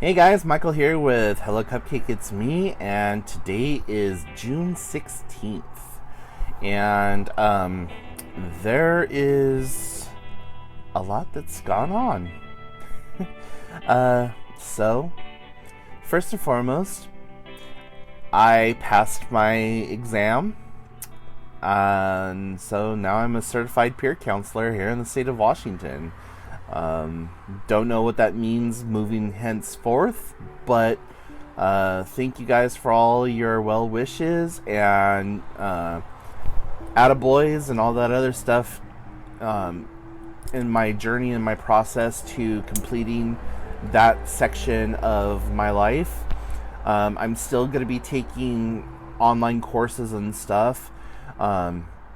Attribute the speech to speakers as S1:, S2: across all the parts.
S1: Hey guys, Michael here with Hello Cupcake, it's me, and today is June 16th. And there is a lot that's gone on. So, first and foremost, I passed my exam, and so now I'm a certified peer counselor here in the state of Washington. Don't know what that means moving henceforth, but thank you guys for all your well wishes and attaboys and all that other stuff in my journey and my process to completing that section of my life. I'm still going to be taking online courses and stuff.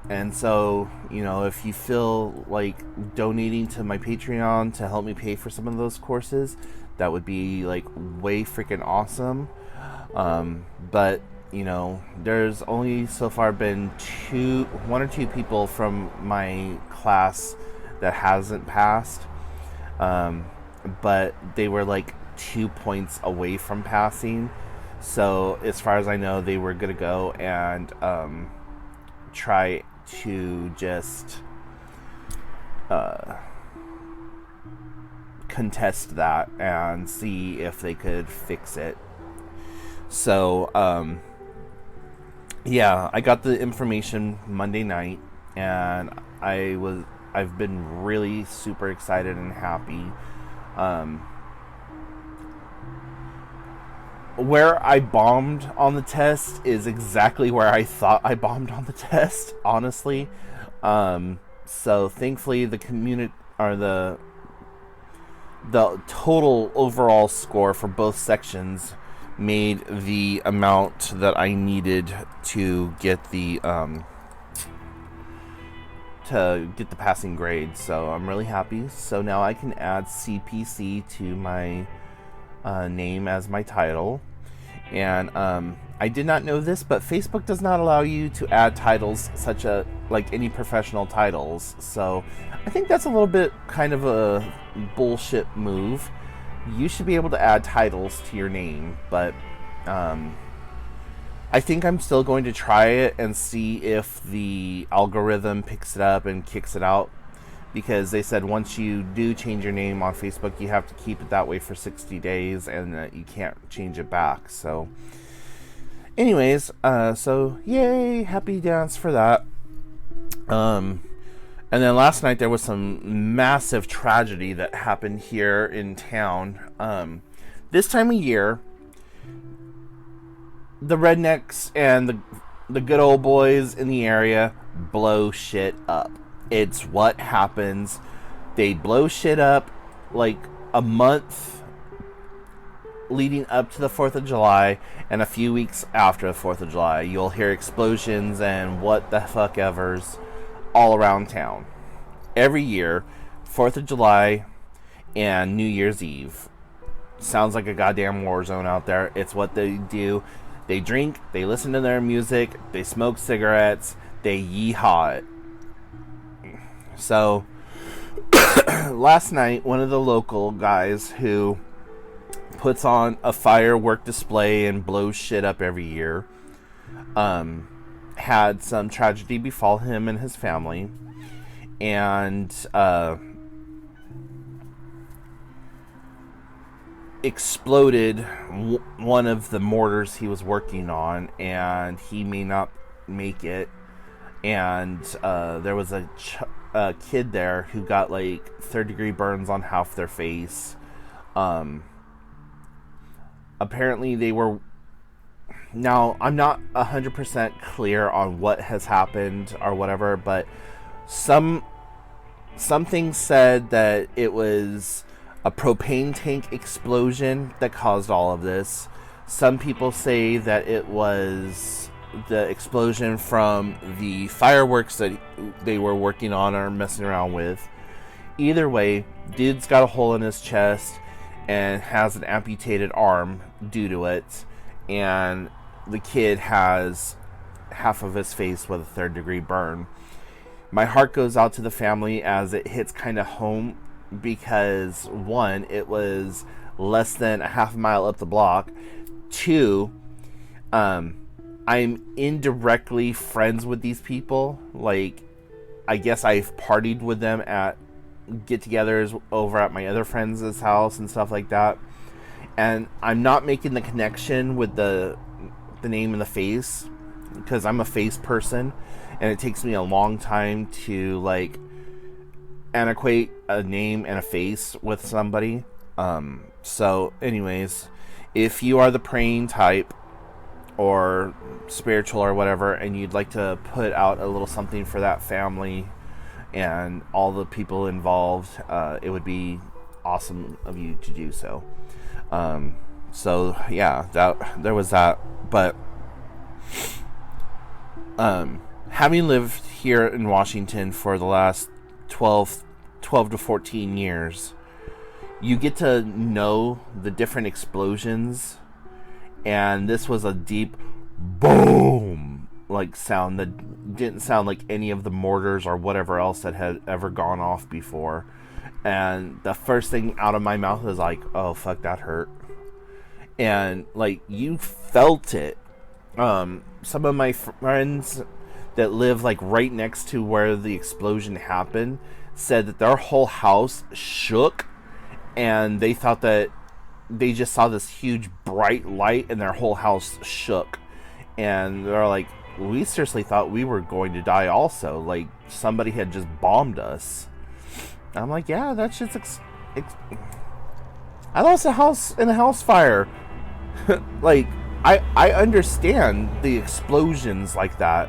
S1: And so, if you feel like donating to my Patreon to help me pay for some of those courses, that would be like way freaking awesome. But there's only so far been one or two people from my class that hasn't passed. But they were like 2 points away from passing. So as far as I know, they were gonna go and try to just contest that and see if they could fix it. So yeah, I got the information Monday night, and I've been really super excited and happy. Where I bombed on the test is exactly where I thought I bombed on the test, honestly. So thankfully the community or the total overall score for both sections made the amount that I needed to get the passing grade. So I'm really happy. So now I can add CPC to my name as my title. And I did not know this, but Facebook does not allow you to add titles like any professional titles. So I think that's a little bit kind of a bullshit move. You should be able to add titles to your name, but I think I'm still going to try it and see if the algorithm picks it up and kicks it out, because they said once you do change your name on Facebook, you have to keep it that way for 60 days and you can't change it back. So anyways, so yay, happy dance for that. And then last night there was some massive tragedy that happened here in town. This time of year, the rednecks and the good old boys in the area blow shit up. It's what happens. They blow shit up like a month leading up to the 4th of July, and a few weeks after the 4th of July. You'll hear explosions and what the fuck evers all around town. Every year, 4th of July and New Year's Eve. Sounds like a goddamn war zone out there. It's what they do. They drink, they listen to their music, they smoke cigarettes, they yeehaw it. So, last night, one of the local guys who puts on a firework display and blows shit up every year, had some tragedy befall him and his family, and exploded one of the mortars he was working on, and he may not make it. And there was a kid there who got like 3rd-degree burns on half their face. Apparently they were... Now, I'm not 100% clear on what has happened or whatever, but some things said that it was a propane tank explosion that caused all of this. Some people say that it was the explosion from the fireworks that they were working on or messing around with. Either way, dude's got a hole in his chest and has an amputated arm due to it, and the kid has half of his face with a 3rd-degree burn. My heart goes out to the family as it hits kind of home, because one, it was less than a half a mile up the block. Two, I'm indirectly friends with these people. Like, I guess I've partied with them at get-togethers over at my other friends' house and stuff like that. And I'm not making the connection with the name and the face, because I'm a face person, and it takes me a long time to like antiquate a name and a face with somebody. So anyways, if you are the praying type or spiritual or whatever, and you'd like to put out a little something for that family and all the people involved, it would be awesome of you to do so. So yeah, that there was that. But having lived here in Washington for the last 12 to 14 years, you get to know the different explosions, and this was a deep boom like sound that didn't sound like any of the mortars or whatever else that had ever gone off before. And the first thing out of my mouth was like, oh fuck, that hurt. And like, you felt it. Some of my friends that live like right next to where the explosion happened said that their whole house shook, and they thought that they just saw this huge bright light and their whole house shook. And they're like, we seriously thought we were going to die also, like somebody had just bombed us. I'm like, yeah, that's just I lost a house in a house fire. Like, I understand the explosions like that.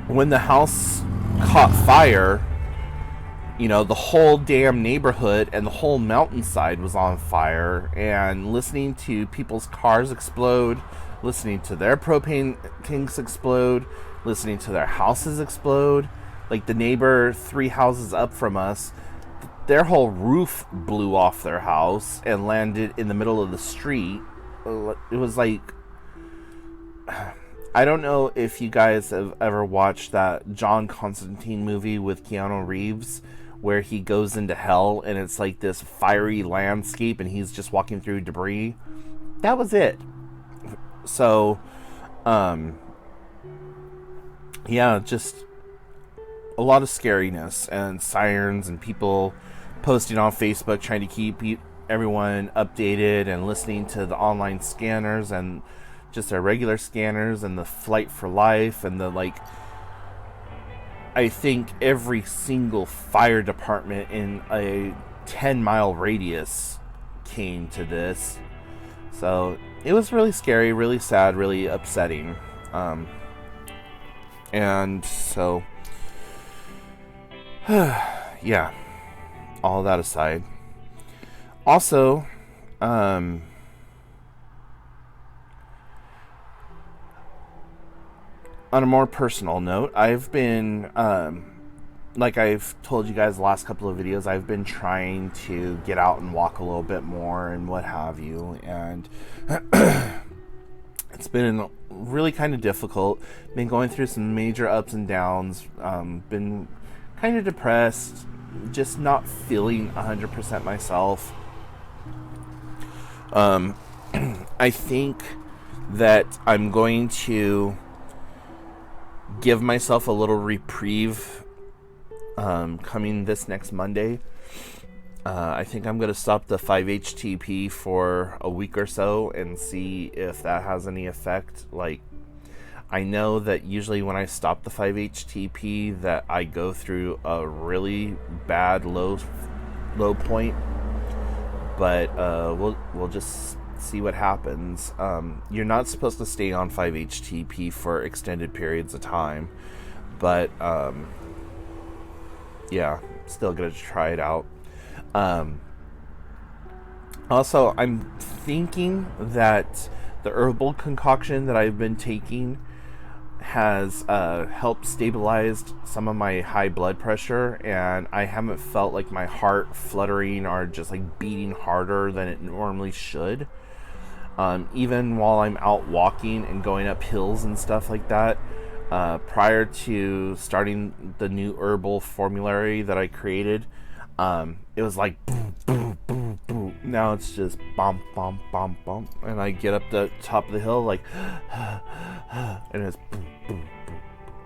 S1: When the house caught fire, you know, the whole damn neighborhood and the whole mountainside was on fire, and listening to people's cars explode, listening to their propane tanks explode, listening to their houses explode. Like, the neighbor 3 houses up from us, their whole roof blew off their house and landed in the middle of the street. It was like, I don't know if you guys have ever watched that John Constantine movie with Keanu Reeves, where he goes into hell and it's like this fiery landscape and he's just walking through debris. That was it. So, yeah, just a lot of scariness and sirens and people posting on Facebook trying to keep everyone updated and listening to the online scanners and just our regular scanners and the Flight for Life and the, like, I think every single fire department in a 10-mile radius came to this. So it was really scary, really sad, really upsetting. And so yeah, all that aside. Also, on a more personal note, I've been, like I've told you guys the last couple of videos, I've been trying to get out and walk a little bit more and what have you, and it's been really kind of difficult. Been going through some major ups and downs, been kind of depressed, just not feeling 100% myself. I think that I'm going to give myself a little reprieve coming this next Monday. I think I'm going to stop the 5-HTP for a week or so and see if that has any effect. Like, I know that usually when I stop the 5-HTP that I go through a really bad low point, but we'll just see what happens. You're not supposed to stay on 5-HTP for extended periods of time, but yeah, still gonna try it out. Also, I'm thinking that the herbal concoction that I've been taking has helped stabilize some of my high blood pressure, and I haven't felt like my heart fluttering or just like beating harder than it normally should. Even while I'm out walking and going up hills and stuff like that, prior to starting the new herbal formulary that I created, it was like boom, boom, boom, boom. Now it's just bump, bump, bump, bump. And I get up the top of the hill like, and it's boom, boom, boom,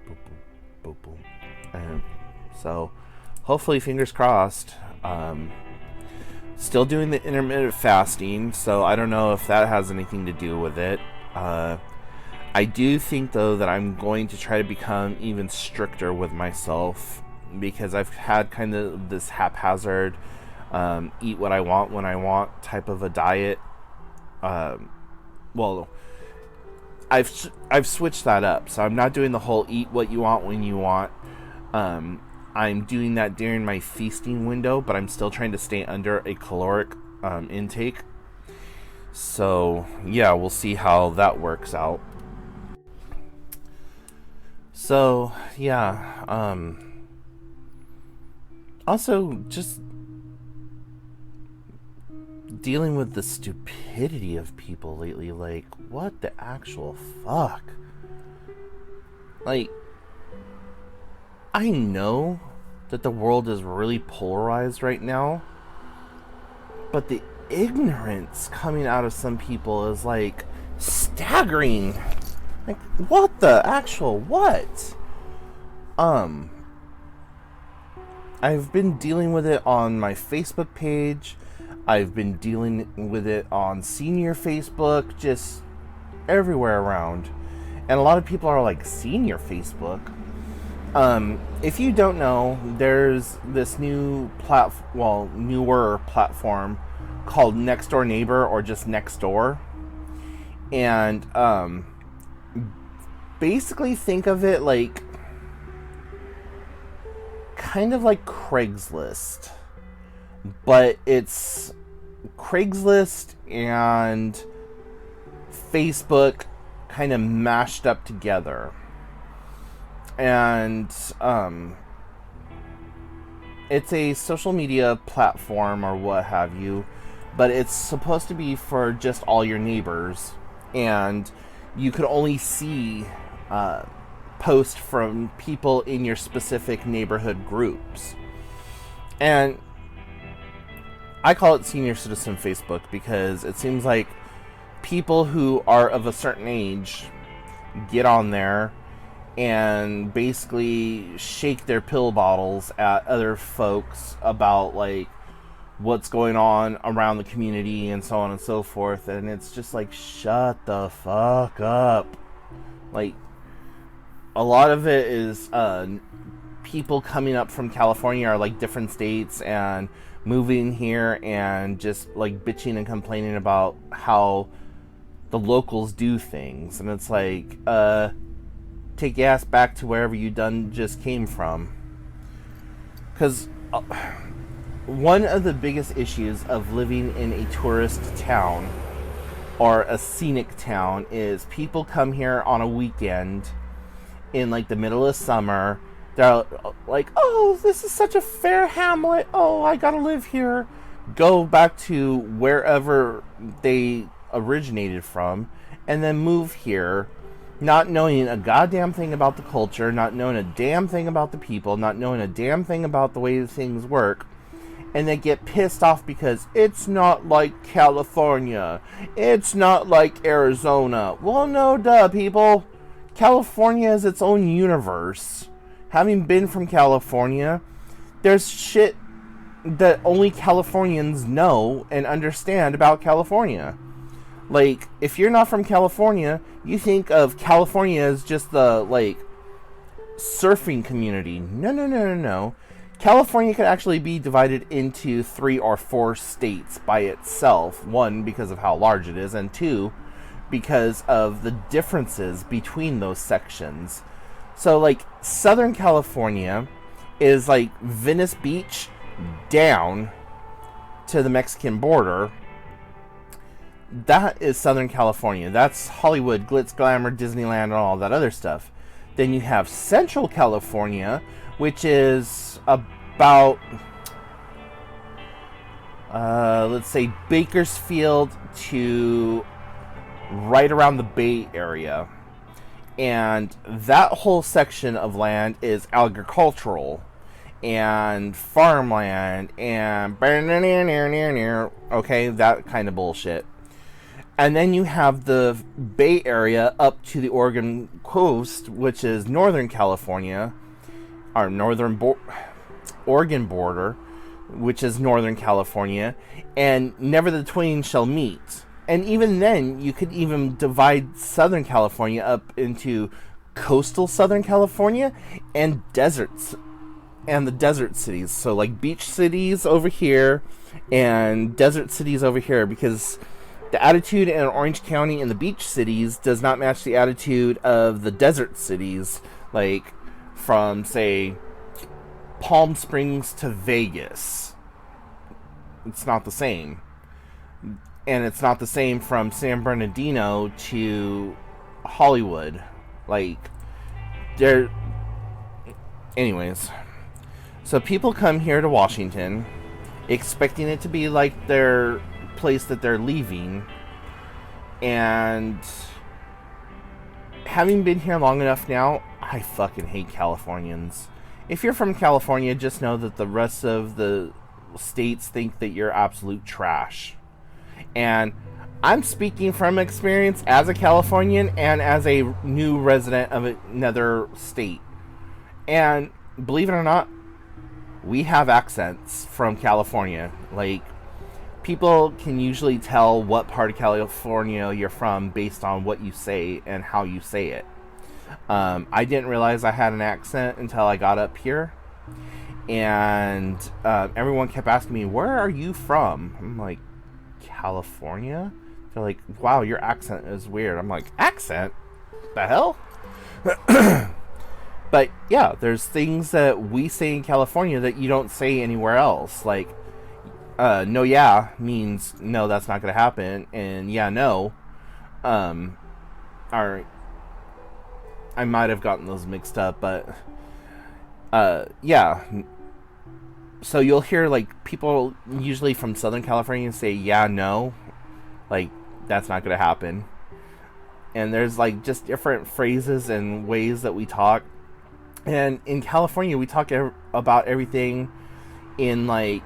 S1: boom, boom, boom, boom. And so, hopefully, fingers crossed. Still doing the intermittent fasting, so I don't know if that has anything to do with it. I do think, though, that I'm going to try to become even stricter with myself, because I've had kind of this haphazard, eat what I want when I want type of a diet. Well, I've switched that up, so I'm not doing the whole eat what you want when you want. I'm doing that during my feasting window, but I'm still trying to stay under a caloric intake. So, yeah, we'll see how that works out. So, yeah, also, just dealing with the stupidity of people lately. Like, what the actual fuck? Like, I know that the world is really polarized right now, but the ignorance coming out of some people is like staggering. Like, what the actual what? I've been dealing with it on my Facebook page. I've been dealing with it on senior Facebook, just everywhere around. And a lot of people are like, senior Facebook? If you don't know, there's this newer platform called Nextdoor Neighbor, or just Nextdoor. And, basically think of it like, kind of like Craigslist. But it's Craigslist and Facebook kind of mashed up together. And it's a social media platform or what have you, but it's supposed to be for just all your neighbors, and you could only see posts from people in your specific neighborhood groups. And I call it Senior Citizen Facebook because it seems like people who are of a certain age get on there and basically shake their pill bottles at other folks about like what's going on around the community and so on and so forth. And it's just like, shut the fuck up. Like, a lot of it is people coming up from California or like different states and moving here and just like bitching and complaining about how the locals do things. And it's like, take your ass back to wherever you just came from. Because one of the biggest issues of living in a tourist town or a scenic town is people come here on a weekend in like the middle of summer. They're like, oh, this is such a fair hamlet. Oh, I gotta live here. Go back to wherever they originated from and then move here, not knowing a goddamn thing about the culture, not knowing a damn thing about the people, not knowing a damn thing about the way things work. And they get pissed off because it's not like California. It's not like Arizona. Well, no, duh, people. California is its own universe. Having been from California, there's shit that only Californians know and understand about California. Like, if you're not from California, you think of California as just the, like, surfing community. No. California could actually be divided into 3 or 4 states by itself. 1, because of how large it is, and 2, because of the differences between those sections. So, like, Southern California is, like, Venice Beach down to the Mexican border. That is Southern California. That's Hollywood, glitz, glamour, Disneyland, and all that other stuff. Then you have Central California, which is about, let's say, Bakersfield to right around the Bay Area. And that whole section of land is agricultural. and farmland and okay, that kind of bullshit. And then you have the Bay Area up to the Oregon coast, which is Northern California, or Oregon border, which is Northern California, and never the twain shall meet. And even then, you could even divide Southern California up into coastal Southern California and deserts, and the desert cities. So like beach cities over here and desert cities over here, because the attitude in Orange County and the beach cities does not match the attitude of the desert cities, like from, say, Palm Springs to Vegas. It's not the same. And it's not the same from San Bernardino to Hollywood. Like, anyways. So people come here to Washington expecting it to be like their place that they're leaving, and having been here long enough now, I fucking hate Californians. If you're from California, just know that the rest of the states think that you're absolute trash. And I'm speaking from experience as a Californian and as a new resident of another state. And believe it or not, we have accents from California. Like, people can usually tell what part of California you're from based on what you say and how you say it. I didn't realize I had an accent until I got up here. And everyone kept asking me, where are you from? I'm like, California? They're like, wow, your accent is weird. I'm like, accent? The hell? But yeah, there's things that we say in California that you don't say anywhere else. Like, no, yeah means no, that's not going to happen. And yeah, no. I might have gotten those mixed up, but yeah. So you'll hear like people usually from Southern California say yeah, no, like that's not going to happen. And there's like just different phrases and ways that we talk. And in California, we talk about everything in like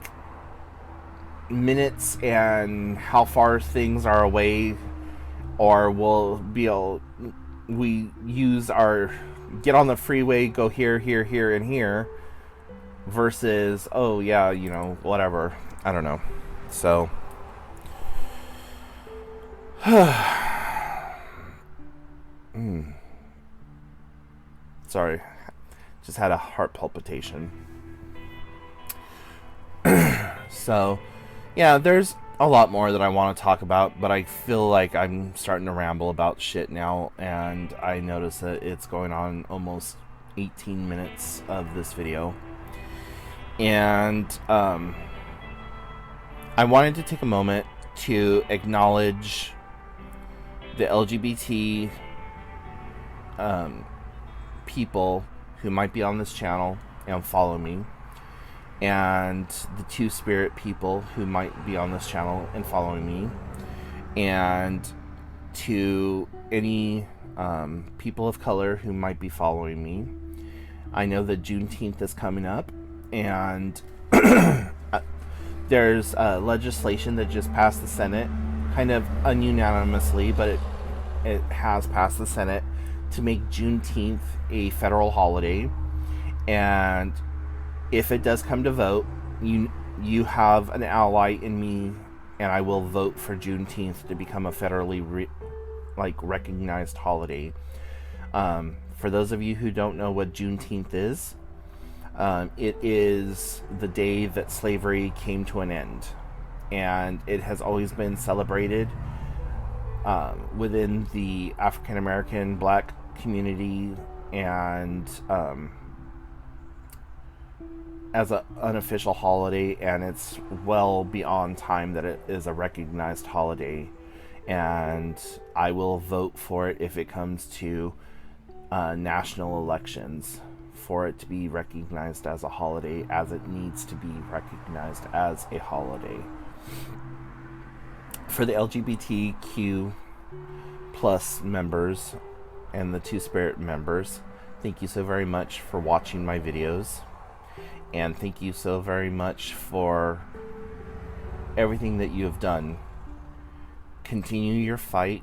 S1: minutes and how far things are away, or we use our get on the freeway, go here, here, here, and here, versus, oh yeah, you know, whatever. I don't know. So sorry, just had a heart palpitation. So yeah, there's a lot more that I want to talk about, but I feel like I'm starting to ramble about shit now, and I notice that it's going on almost 18 minutes of this video. And I wanted to take a moment to acknowledge the LGBT people who might be on this channel and follow me, and the Two-Spirit people who might be on this channel and following me, and to any people of color who might be following me. I know that Juneteenth is coming up, and there's legislation that just passed the Senate, kind of ununanimously, but it has passed the Senate to make Juneteenth a federal holiday. And if it does come to vote, you have an ally in me, and I will vote for Juneteenth to become a federally recognized holiday. For those of you who don't know what Juneteenth is, it is the day that slavery came to an end, and it has always been celebrated within the African American Black community, and as an unofficial holiday, and it's well beyond time that it is a recognized holiday. And I will vote for it if it comes to national elections, for it to be recognized as a holiday, as it needs to be recognized as a holiday. For the LGBTQ plus members and the Two-Spirit members, thank you so very much for watching my videos. And thank you so very much for everything that you have done. Continue your fight.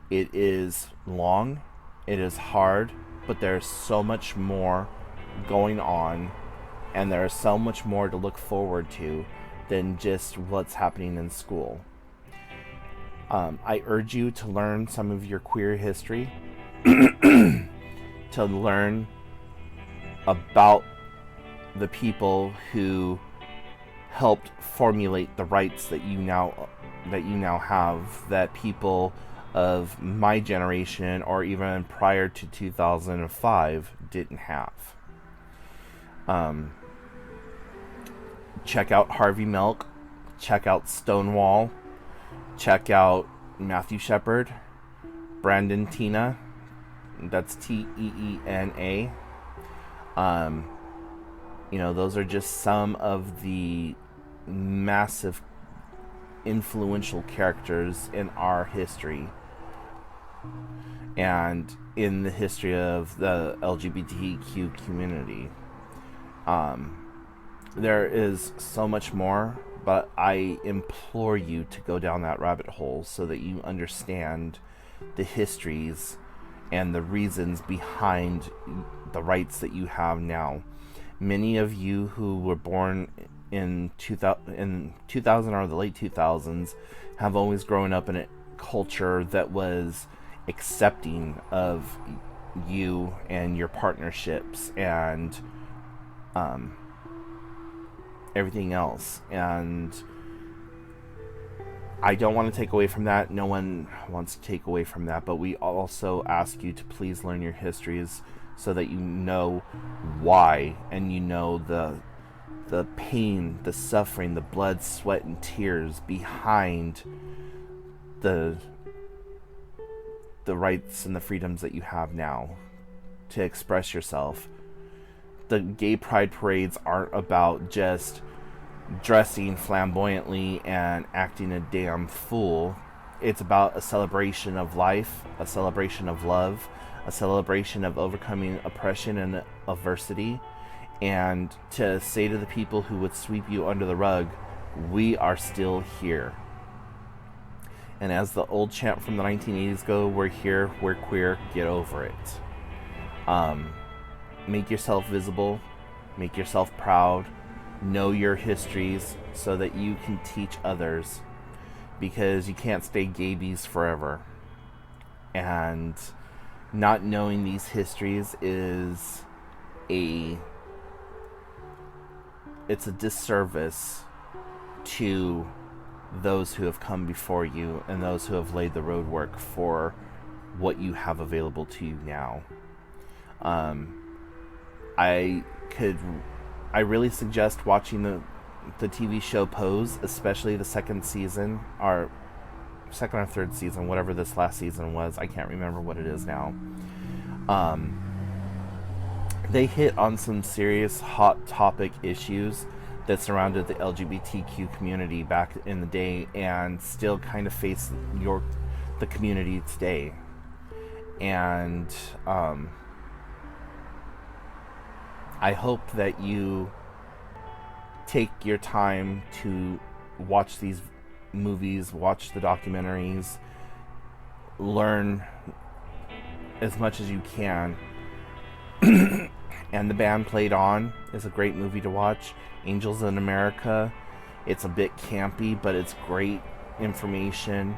S1: It is long, it is hard, but there's so much more going on, and there is so much more to look forward to than just what's happening in school. I urge you to learn some of your queer history, to learn about the people who helped formulate the rights that you now have, that people of my generation or even prior to 2005 didn't have. Check out Harvey Milk, check out Stonewall, check out Matthew Shepard, Brandon Teena, that's Teena. Those are just some of the massive influential characters in our history and in the history of the LGBTQ community. There is so much more, but I implore you to go down that rabbit hole so that you understand the histories and the reasons behind the rights that you have now. Many of you who were born in 2000 or the late 2000s have always grown up in a culture that was accepting of you and your partnerships and everything else. And I don't want to take away from that. No one wants to take away from that. But we also ask you to please learn your histories so that you know why, and you know the pain, the suffering, the blood, sweat, and tears behind the rights and the freedoms that you have now to express yourself. The gay pride parades aren't about just dressing flamboyantly and acting a damn fool. It's about a celebration of life, a celebration of love, a celebration of overcoming oppression and adversity, and to say to the people who would sweep you under the rug, we are still here. And as the old chant from the 1980s go, we're here, we're queer, get over it. Make yourself visible, make yourself proud, know your histories so that you can teach others, because you can't stay gaybies forever. And not knowing these histories is it's a disservice to those who have come before you and those who have laid the roadwork for what you have available to you now. I really suggest watching the TV show Pose, especially the second season, or second or third season, whatever this last season was. I can't remember what it is now. They hit on some serious hot topic issues that surrounded the LGBTQ community back in the day and still kind of face the community today. And I hope that you take your time to watch these movies, watch the documentaries, learn as much as you can. And The Band Played On is a great movie to watch. Angels in America, it's a bit campy, but it's great information.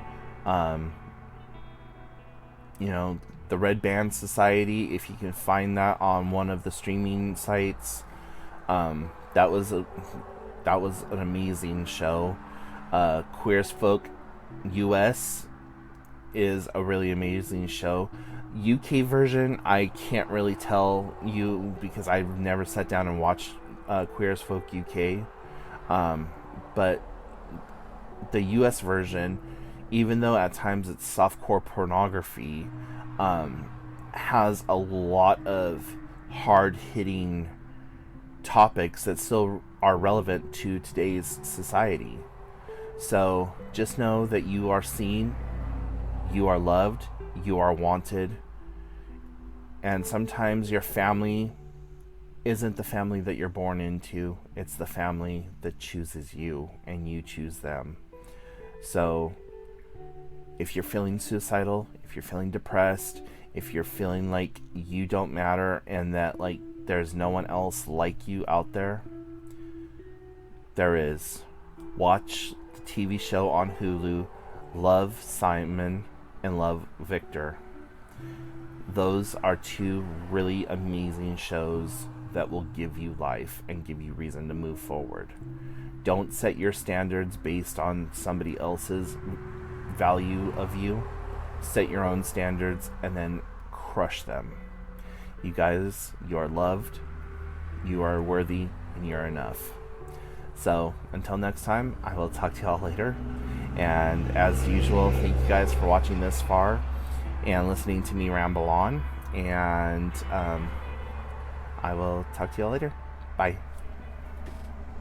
S1: The Red Band Society, if you can find that on one of the streaming sites, that was an amazing show. Queer as Folk US is a really amazing show. UK version, I can't really tell you because I've never sat down and watched Queer as Folk UK. But the US version, even though at times it's softcore pornography, has a lot of hard-hitting topics that still are relevant to today's society. So just know that you are seen, you are loved, you are wanted, and sometimes your family isn't the family that you're born into, it's the family that chooses you and you choose them. So if you're feeling suicidal, if you're feeling depressed, if you're feeling like you don't matter and that like there's no one else like you out there, there is. Watch the TV show on Hulu, Love Simon and Love Victor. Those are two really amazing shows that will give you life and give you reason to move forward. Don't set your standards based on somebody else's value of you. Set your own standards and then crush them. You guys, you are loved, you are worthy, and you're enough. So until next time, I will talk to y'all later. And as usual, thank you guys for watching this far and listening to me ramble on. And I will talk to y'all later. Bye.